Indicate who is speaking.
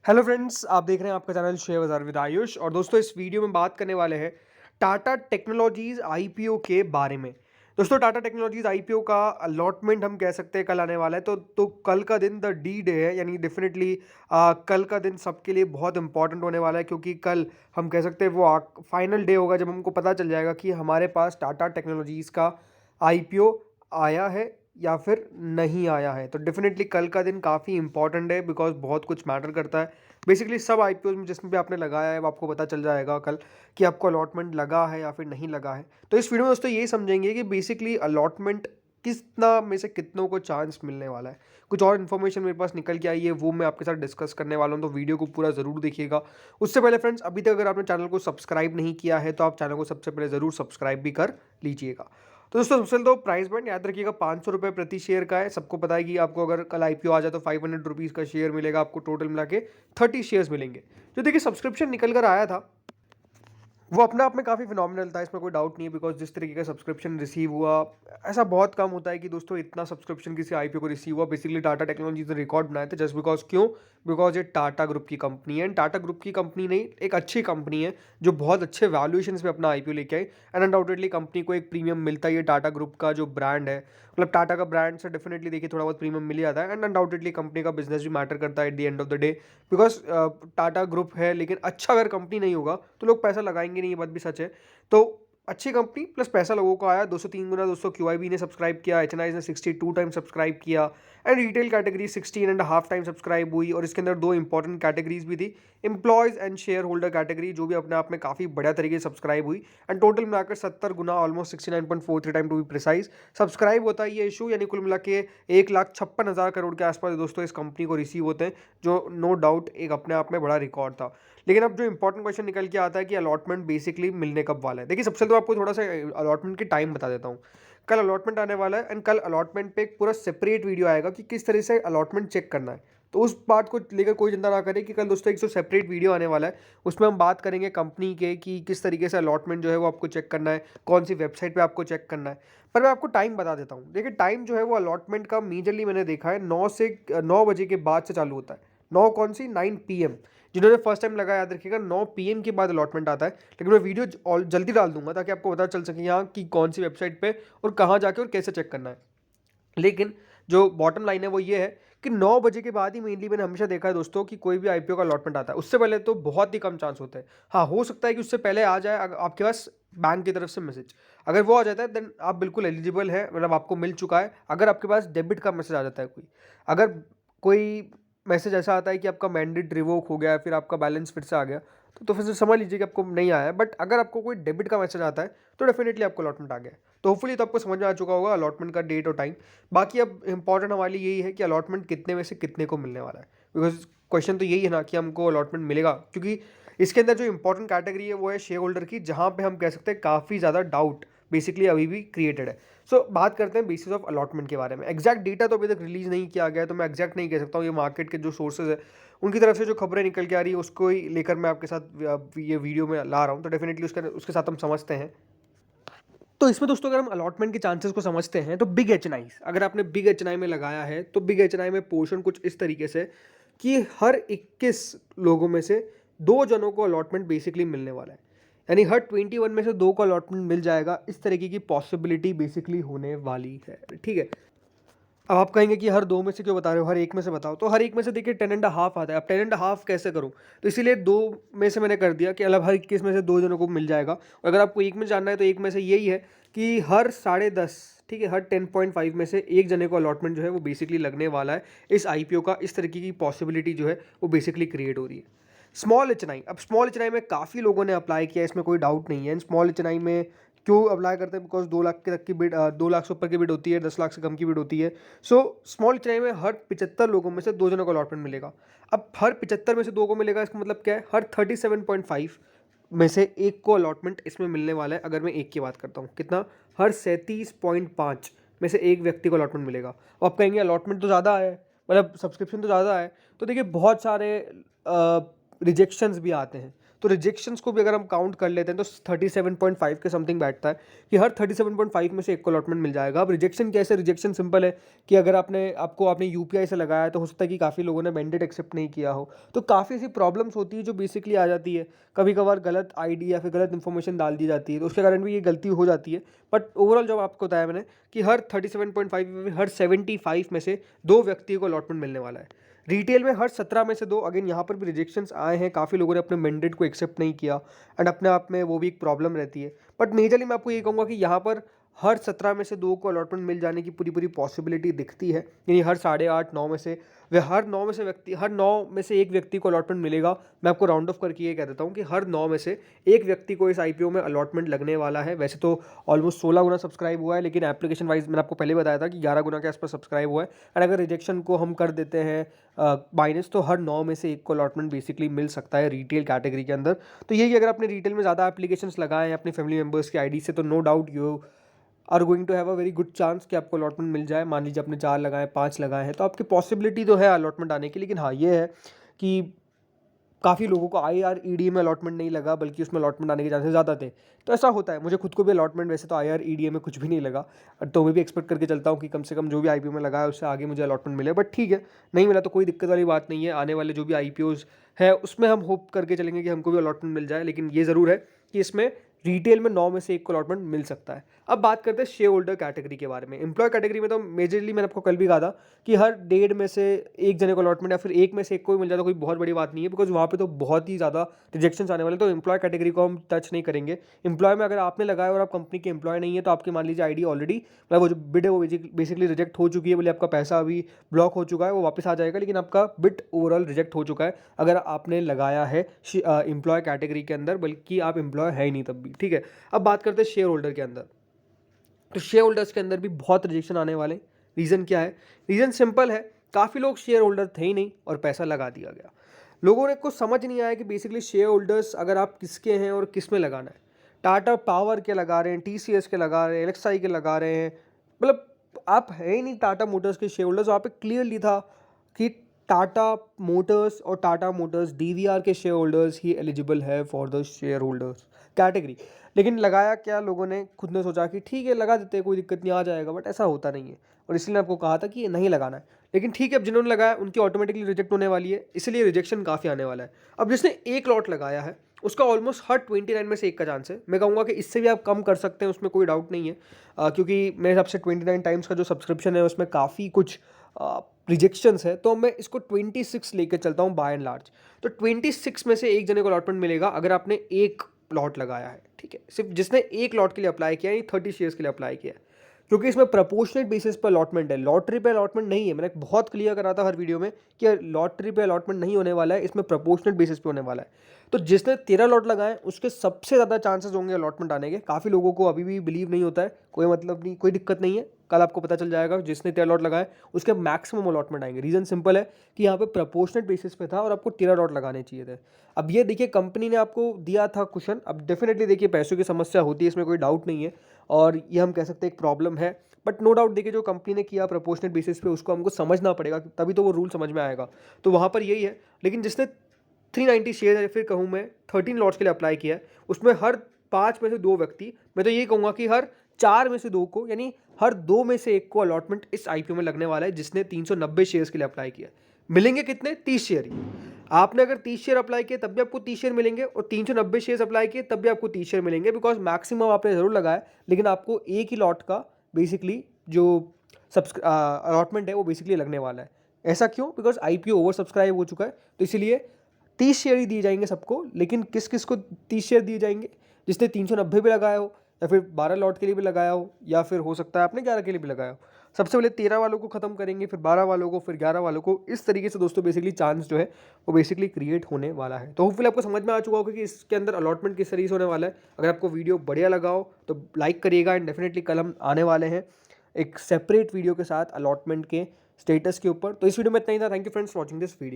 Speaker 1: Hello friends, आप देख रहे हैं आपका चैनल शेयर बाजार विद आयुष। और दोस्तों, इस वीडियो में बात करने वाले हैं टाटा टेक्नोलॉजीज आईपीओ के बारे में। दोस्तों, टाटा टेक्नोलॉजीज आईपीओ का अलॉटमेंट हम कह सकते हैं कल आने वाला है। तो कल का दिन द डी डे है, यानी डेफिनेटली कल का दिन सबके लिए बहुत इंपॉर्टेंट होने वाला है, क्योंकि कल हम कह सकते हैं वो फाइनल डे होगा जब हमको पता चल जाएगा कि हमारे पास टाटा टेक्नोलॉजीज का आईपीओ आया है या फिर नहीं आया है। तो डेफिनेटली कल का दिन काफ़ी इंपॉर्टेंट है, बिकॉज बहुत कुछ मैटर करता है। बेसिकली सब आईपीओ में जिसमें भी आपने लगाया है वो आपको पता चल जाएगा कल कि आपको अलॉटमेंट लगा है या फिर नहीं लगा है। तो इस वीडियो में दोस्तों यही समझेंगे कि बेसिकली अलॉटमेंट कितना में से कितनों को चांस मिलने वाला है। कुछ और इन्फॉर्मेशन मेरे पास निकल के आई है, वो मैं आपके साथ डिस्कस करने वाला हूँ, तो वीडियो को पूरा ज़रूर देखिएगा। उससे पहले फ्रेंड्स, अभी तक अगर आपने चैनल को सब्सक्राइब नहीं किया है तो आप चैनल को सबसे पहले ज़रूर सब्सक्राइब भी कर लीजिएगा। तो दोस्तों, सबसे पहले तो प्राइस बैंड याद रखिएगा, 500 रुपये प्रति शेयर का है। सबको पता है कि आपको अगर कल आईपीओ आ जाए तो 500 रुपीज़ का शेयर मिलेगा, आपको टोटल मिला के 30 शेयर्स मिलेंगे। जो देखिए सब्सक्रिप्शन निकल कर आया था वो अपने आप में काफ़ी फिनोमिनल था, इसमें कोई डाउट नहीं है। बिकॉज जिस तरीके का सब्सक्रिप्शन रिसीव हुआ, ऐसा बहुत कम होता है कि दोस्तों इतना सब्सक्रिप्शन किसी आईपीओ को रिसीव हुआ। बेसिकली टाटा टेक्नोलॉजीज ने रिकॉर्ड बनाए थे, जस्ट बिकॉज क्यों? बिकॉज ये टाटा ग्रुप की कंपनी है। एंड टाटा ग्रुप की कंपनी नहीं, एक अच्छी कंपनी है जो बहुत अच्छे वैल्यूएशन पे अपना आईपीओ लेके आई। एंड अनडाउटेडली कंपनी को एक प्रीमियम मिलता ही है। टाटा ग्रुप का जो ब्रांड है, मतलब टाटा का ब्रांड से डेफिनेटली देखिए थोड़ा बहुत प्रीमियम मिल जाता है। एंड अनडाउटेडली कंपनी का बिजनेस भी मैटर करता है at the end of the day. Because Tata group है, लेकिन अच्छा अगर कंपनी नहीं होगा तो लोग पैसा लगाएंगे नहीं, ये बात भी सच है। तो अच्छी कंपनी प्लस पैसा लोगों को आया, 203 गुना। दोस्तों, क्यूआईबी ने सब्सक्राइब किया, एचएनआई ने 62 टाइम सब्सक्राइब किया। And retail category 16.5 time subscribe हुई। और इसके अंदर दो इंपॉर्टेंट कैटेगरीज भी थी, employees and share holder category, जो भी अपने आप में काफ़ी बढ़िया तरीके से सब्सक्राइब हुई। एंड टोटल मिलाकर 70 गुना, almost 69.43 time to be precise subscribe होता है ये इशू। यानी कुल मिला के 1,56,000 करोड़ के आसपास दोस्तों इस कंपनी को रिसीव होते हैं, जो नो डाउट एक अपने आप में बड़ा रिकॉर्ड था। लेकिन अब जो इंपॉर्टेंट क्वेश्चन निकल के आता है कि अलॉटमेंट बेसिकली मिलने कब वाला है। देखिए, सबसे तो आपको थोड़ा सा अलॉटमेंट की टाइम बता देता हूँ। कल अलॉटमेंट आने वाला है, एंड कल अलॉटमेंट पे एक पूरा सेपरेट वीडियो आएगा कि किस तरह से अलॉटमेंट चेक करना है। तो उस बात को लेकर कोई चिंता ना करें कि कल दोस्तों एक जो सेपरेट वीडियो आने वाला है उसमें हम बात करेंगे कंपनी के कि किस तरीके से अलॉटमेंट जो है वो आपको चेक करना है, कौन सी वेबसाइट पे आपको चेक करना है। पर मैं आपको टाइम बता देता हूँ। देखिए, टाइम जो है वो अलॉटमेंट का मेजरली मैंने देखा है 9 बजे के बाद से चालू होता है। 9 कौन सी? 9 PM। जिन्होंने फर्स्ट टाइम लगा, याद रखिएगा 9 PM के बाद अलॉटमेंट आता है। लेकिन मैं वीडियो जल्दी डाल दूंगा ताकि आपको पता चल सके यहाँ की कौन सी वेबसाइट पे और कहाँ जाके और कैसे चेक करना है। लेकिन जो बॉटम लाइन है वो ये है कि 9 बजे के बाद ही मेनली मैंने हमेशा देखा है दोस्तों कि कोई भी आईपीओ का अलॉटमेंट आता है। उससे पहले तो बहुत ही कम चांस होते हैं। हाँ, हो सकता है कि उससे पहले आ जाए आपके पास बैंक की तरफ से मैसेज। अगर वो आ जाता है देन आप बिल्कुल एलिजिबल है, मतलब आपको मिल चुका है। अगर आपके पास डेबिट का मैसेज आ जाता है अगर कोई मैसेज ऐसा आता है कि आपका मैंडेट रिवोक हो गया, फिर आपका बैलेंस फिर से आ गया, तो फिर से समझ लीजिए कि आपको नहीं आया है। बट अगर आपको कोई डेबिट का मैसेज आता है तो डेफिनेटली आपको अलॉटमेंट आ गया है। तो होपफुली तो आपको समझ में आ चुका होगा अलॉटमेंट का डेट और टाइम। बाकी अब इंपॉर्टेंट हमारे लिए यही है कि अलॉटमेंट कितने में से कितने को मिलने वाला है। बिकॉज क्वेश्चन तो यही है ना कि हमको अलॉटमेंट मिलेगा, क्योंकि इसके अंदर जो इंपॉर्टेंट कैटेगरी है वो है शेयर होल्डर की, जहाँ पे हम कह सकते हैं काफ़ी ज़्यादा डाउट बेसिकली अभी भी क्रिएटेड है। सो बात करते हैं बेसिस ऑफ अलॉटमेंट के बारे में। एग्जैक्ट डेटा तो अभी तक रिलीज नहीं किया गया है, तो मैं एग्जैक्ट नहीं कह सकता हूँ। ये मार्केट के जो सोर्सेज है उनकी तरफ से जो खबरें निकल के आ रही है उसको ही लेकर मैं आपके साथ ये वीडियो में ला रहा हूँ। तो डेफिनेटली उसके साथ हम समझते हैं। तो इसमें दोस्तों अगर हम अलॉटमेंट के चांसेस को समझते हैं तो बिग एचएनआई, अगर आपने बिग एचएनआई में लगाया है तो बिग एचएनआई में पोर्शन कुछ इस तरीके से कि हर 21 लोगों में से 2 जनों को अलॉटमेंट बेसिकली मिलने वाला है। यानी हर 21 में से 2 को अलॉटमेंट मिल जाएगा, इस तरीके की पॉसिबिलिटी बेसिकली होने वाली है। ठीक है। अब आप कहेंगे कि हर 2 में से क्यों बता रहे हो, हर एक में से बताओ। तो हर एक में से देखिए 10.5 आता है। अब 10.5 कैसे करूँ? तो इसीलिए 2 में से मैंने कर दिया कि मतलब हर 21 में से 2 जनों को मिल जाएगा। और अगर आपको एक में जानना है तो एक में से यही है कि हर 10.5, ठीक है, हर 10.5 में से एक जने को अलॉटमेंट जो है वो बेसिकली लगने वाला है इस आईपीओ का। इस तरीके की पॉसिबिलिटी जो है वो बेसिकली क्रिएट हो रही है। स्मॉल एचएनआई, अब स्मॉल एचएनआई में काफ़ी लोगों ने अप्लाई किया, इसमें कोई डाउट नहीं है। स्मॉल एचएनआई में क्यों अप्लाई करते हैं? बिकॉज 2 लाख के तक की बिड, 2 लाख से ऊपर की बिड होती है, 10 लाख से कम की बिड होती है। सो स्मॉल एचएनआई में हर 75 लोगों में से 2 जनों को अलॉटमेंट मिलेगा। अब हर 75 में से 2 को मिलेगा, इसका मतलब क्या है? हर 37.5 में से एक को अलॉटमेंट इसमें मिलने वाला है। अगर मैं एक की बात करता हूँ, कितना? हर 37.5 में से एक व्यक्ति को अलॉटमेंट मिलेगा। और आप कहेंगे अलॉटमेंट तो ज़्यादा है, मतलब सब्सक्रिप्शन तो ज़्यादा है। तो देखिए बहुत सारे रिजेक्शंस भी आते हैं। तो रिजेक्शंस को भी अगर हम काउंट कर लेते हैं तो 37.5 के समथिंग बैठता है कि हर 37.5 में से एक को अलॉटमेंट मिल जाएगा। अब रिजेक्शन कैसे, रिजेक्शन सिंपल है कि अगर आपने यूपीआई से लगाया तो हो सकता है कि काफ़ी लोगों ने मैंडेट एक्सेप्ट नहीं किया हो, तो काफ़ी ऐसी प्रॉब्लम्स होती है जो बेसिकली आ जाती है। कभी कभार गलत आईडी या फिर गलत इन्फॉर्मेशन डाल दी जाती है, तो उसके कारण भी ये गलती हो जाती है। बट ओवरऑल जब आपको बताया मैंने कि हर 37.5 हर 75 में से 2 व्यक्ति को अलॉटमेंट मिलने वाला है। रिटेल में हर 17 में से 2। अगेन यहाँ पर भी रिजेक्शंस आए हैं, काफ़ी लोगों ने अपने मैंडेट को एक्सेप्ट नहीं किया एंड अपने आप में वो भी एक प्रॉब्लम रहती है। बट मेजरली मैं आपको ये कहूँगा कि यहाँ पर हर 17 में से 2 को अलॉटमेंट मिल जाने की पूरी पॉसिबिलिटी दिखती है, यानी हर 8.5 9 में से हर 9 में से एक व्यक्ति को अलॉटमेंट मिलेगा। मैं आपको राउंड ऑफ करके ये कह देता हूँ कि हर 9 में से एक व्यक्ति को इस आईपीओ में अलॉटमेंट लगने वाला है। वैसे तो ऑलमोस्ट 16 गुना सब्सक्राइब हुआ है, लेकिन एप्लीकेशन वाइज मैंने आपको पहले बताया था कि 11 गुना के आसपास सब्सक्राइब हुआ है। एंड अगर रिजेक्शन को हम कर देते हैं माइनस, तो हर 9 में से एक को अलॉटमेंट बेसिकली मिल सकता है रिटेल कैटेगरी के अंदर। तो यही अगर आपने रिटेल में ज़्यादा एप्लीकेशंस लगाए हैं अपने फैमिली मेम्बर्स की आईडी से, तो no doubt you are going to have a very good chance कि आपको अलॉटमेंट मिल जाए। मान लीजिए आपने 4 लगाए, 5 लगाए हैं, तो आपकी पॉसिबिलिटी तो है अलॉटमेंट आने की। लेकिन हाँ, ये है कि काफ़ी लोगों को IREDA में अलॉटमेंट नहीं लगा, बल्कि उसमें अलॉटमेंट आने के चांसेस ज़्यादा थे। तो ऐसा होता है, मुझे खुद को भी अलॉटमेंट वैसे तो IREDA में कुछ भी नहीं लगा, तो मैं भी एक्सपेक्ट करके चलता हूँ कि कम से कम जो भी IPO में लगा है उससे आगे मुझे अलॉटमेंट मिले। बट ठीक है, नहीं मिला तो कोई दिक्कत वाली बात नहीं है। आने वाले जो भी IPOs है उसमें हम होप करके चलेंगे कि हमको भी अलॉटमेंट मिल जाए। लेकिन ये ज़रूर है कि इसमें रिटेल में 9 में से एक को अलॉटमेंट मिल सकता है। अब बात करते हैं शेयर होल्डर कैटेगरी के बारे में। एम्प्लॉय कैटेगरी में तो मेजरली मैंने आपको कल भी कहा था कि हर 1.5 में से एक जने को अलॉटमेंट या फिर एक में से एक को भी मिल जाता, कोई बहुत बड़ी बात नहीं है, बिकॉज वहाँ पे तो बहुत ही ज़्यादा रिजेक्शंस आने वाले। तो एम्प्लॉय कैटेगरी को हम टच नहीं करेंगे। एम्प्लॉय में अगर आपने लगाया और आप कंपनी के एम्प्लॉय नहीं है, तो आपकी मान लीजिए आईडी ऑलरेडी मतलब वो जो बिड है वो बेसिकली रिजेक्ट हो चुकी है, बोले आपका पैसा अभी ब्लॉक हो चुका है, वो वापस आ जाएगा, लेकिन आपका बिड ओवरऑल रिजेक्ट हो चुका है अगर आपने लगाया है एम्प्लॉय कैटेगरी के अंदर, बल्कि आप एम्प्लॉय है ही नहीं तब भी। ठीक है, अब बात करते हैं शेयर होल्डर के अंदर। तो शेयर होल्डर्स के अंदर भी बहुत रिजेक्शन आने वाले। रीज़न क्या है? रीज़न सिंपल है, काफ़ी लोग शेयर होल्डर थे ही नहीं और पैसा लगा दिया गया। लोगों ने कुछ समझ नहीं आया कि बेसिकली शेयर होल्डर्स अगर आप किसके हैं और किस में लगाना है। टाटा पावर के लगा रहे हैं, TCS के लगा रहे हैं, LXI के लगा रहे हैं, मतलब आप है ही नहीं टाटा मोटर्स के शेयर होल्डर्स। वहाँ पे क्लियरली था कि टाटा मोटर्स और टाटा मोटर्स DVR के शेयर होल्डर्स ही एलिजिबल है for the share holders category. लेकिन लगाया क्या लोगों ने, खुद ने सोचा कि ठीक है लगा देते हैं, कोई दिक्कत नहीं, आ जाएगा। बट ऐसा होता नहीं है, और इसलिए आपको कहा था कि ये नहीं लगाना है। लेकिन ठीक है, अब जिन्होंने लगाया उनकी ऑटोमेटिकली रिजेक्ट होने वाली है, इसलिए रिजेक्शन काफ़ी आने वाला है। अब जिसने एक लॉट लगाया है उसका ऑलमोस्ट हर 29 में से एक का चांस है। मैं कहूँगा कि इससे भी आप कम कर सकते हैं, उसमें कोई डाउट नहीं है, क्योंकि मेरे हिसाब से 29 टाइम्स का जो सब्सक्रिप्शन है उसमें काफ़ी कुछ रिजेक्शंस है। तो मैं इसको 26 लेकर चलता हूँ बाय एंड लार्ज। तो 26 में से एक जने को अलॉटमेंट मिलेगा अगर आपने एक लॉट लगाया है। ठीक है, सिर्फ जिसने एक लॉट के लिए अप्लाई किया है, 30 शेयर्स के लिए अप्लाई किया है, क्योंकि इसमें प्रपोर्शनेट बेसिस पर अलॉटमेंट है, लॉटरी पे अलॉटमेंट नहीं है। मैंने बहुत क्लियर करा था हर वीडियो में कि लॉटरी पे अलॉटमेंट नहीं होने वाला है, इसमें प्रपोर्शनेट बेसिस पे होने वाला है। तो जिसने 13 लॉट लगाए उसके सबसे ज़्यादा चांसेस होंगे अलॉटमेंट आने के। काफ़ी लोगों को अभी भी बिलीव नहीं होता है, कोई मतलब नहीं, कोई दिक्कत नहीं है, कल आपको पता चल जाएगा। जिसने 13 लॉट लगाए उसके मैक्सिमम अलॉटमेंट आएंगे। रीज़न सिंपल है कि यहाँ पे प्रपोर्शनेट बेसिस पे था और आपको 13 लॉट लगाने चाहिए थे। अब ये देखिए, कंपनी ने आपको दिया था कुशन। अब डेफिनेटली देखिए, पैसों की समस्या होती है, इसमें कोई डाउट नहीं है, और ये हम कह सकते हैं एक प्रॉब्लम है। बट नो डाउट देखिए, जो कंपनी ने किया प्रपोर्शनेट बेसिस पे, उसको हमको समझना पड़ेगा, तभी तो वो रूल समझ में आएगा। तो वहाँ पर यही है। लेकिन जिसने 390 शेयर या फिर कहूँ मैं 13 लॉट्स के लिए अप्लाई किया है, उसमें हर 5 में से 2 व्यक्ति, मैं तो यही कहूँगा कि हर 4 में से 2 को, यानी हर 2 में से 1 को अलॉटमेंट इस IPO में लगने वाला है, जिसने 390 शेयर्स के लिए अप्लाई किया। मिलेंगे कितने? 30 शेयर ही। आपने अगर 30 शेयर अप्लाई किए तब भी आपको 30 शेयर मिलेंगे, और 390 शेयर अप्लाई किए तब भी आपको 30 शेयर मिलेंगे, बिकॉज मैक्सिमम आपने जरूर लगाया, लेकिन आपको एक ही लॉट का बेसिकली जो अलॉटमेंट है वो बेसिकली लगने वाला है। ऐसा क्यों? बिकॉज IPO ओवर सब्सक्राइब हो चुका है, तो इसीलिए 30 शेयर ही दिए जाएंगे सबको। लेकिन किस किस को 30 शेयर दिए जाएंगे? जिसने 390 भी लगाया हो, या फिर 12 लॉट के लिए भी लगाया हो, या फिर हो सकता है आपने 11 के लिए भी लगाया हो। सबसे पहले 13 वालों को खत्म करेंगे, फिर 12 वालों को, फिर 11 वालों को। इस तरीके से दोस्तों बेसिकली चांस जो है वो बेसिकली क्रिएट होने वाला है। तो होपफुली आपको समझ में आ चुका होगा कि इसके अंदर अलॉटमेंट किस तरीके से होने वाला है। अगर आपको वीडियो बढ़िया लगा हो तो लाइक करिएगा, एंड डेफिनेटली कल हम आने वाले हैं एक सेपरेट वीडियो के साथ अलॉटमेंट के स्टेटस के ऊपर। तो इस वीडियो में इतना ही था। Thank you friends for watching this video.